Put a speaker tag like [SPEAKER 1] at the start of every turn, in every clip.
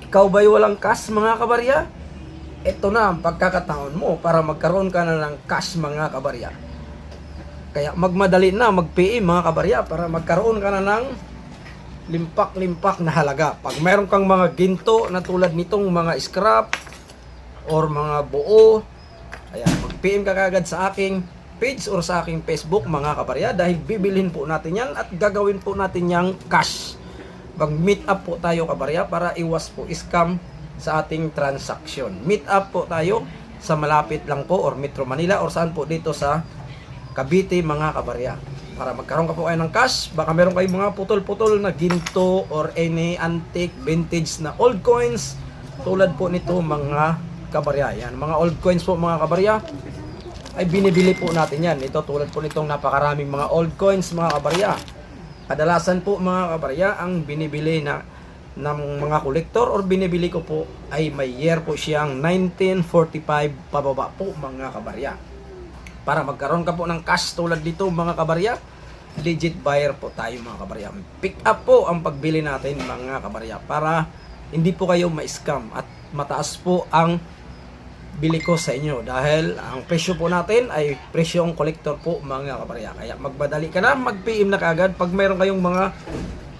[SPEAKER 1] Ikaw ba'y walang cash mga kabarya? Ito na ang pagkakataon mo para magkaroon ka na ng cash mga kabarya. Kaya magmadali na mag-PM mga kabarya para magkaroon ka na ng limpak-limpak na halaga. Pag meron kang mga ginto na tulad nitong mga scrap or mga buo, ayan, mag-PM ka kagad sa aking page or sa aking Facebook mga kabarya dahil bibilhin po natin yan at gagawin po natin yang cash. Mag-meet up po tayo kabarya para iwas po scam sa ating transaction. Meet up po tayo sa malapit lang po or Metro Manila or saan po dito sa Cavite mga kabarya. Para magkaroon ka po kayo ng cash, baka meron kayong mga putol-putol na ginto or any antique, vintage na old coins tulad po nito mga kabarya. Yan, mga old coins po mga kabarya ay binibili po natin yan. Ito tulad po nitong napakaraming mga old coins mga kabarya. Kadalasan po mga kabarya ang binibili na ng mga kolektor or binibili ko po ay may year po siyang 1945 pababa po mga kabarya. Para magkaroon ka po ng cash tulad dito mga kabarya, legit buyer po tayo mga kabarya. Pick up po ang pagbili natin mga kabarya para hindi po kayo ma-scam at mataas po ang bili ko sa inyo dahil ang presyo po natin ay presyong kolektor po mga kabarya. Kaya magmadali ka na, mag-PM na kaagad pag mayroon kayong mga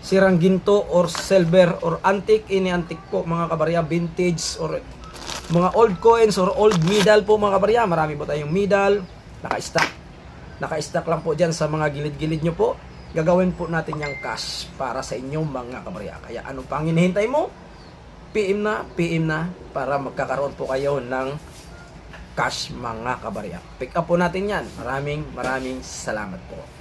[SPEAKER 1] sirang ginto or silver or antique, ini-antique po mga kabarya, vintage or mga old coins or old medal po mga kabarya. Marami po tayong medal, naka-stack lang po dyan sa mga gilid-gilid nyo po. Gagawin po natin yung cash para sa inyong mga kabarya. Kaya ano pang hinihintay mo? PM na para magkakaroon po kayo ng cash mga kabarya. Pick up po natin yan. Maraming salamat po.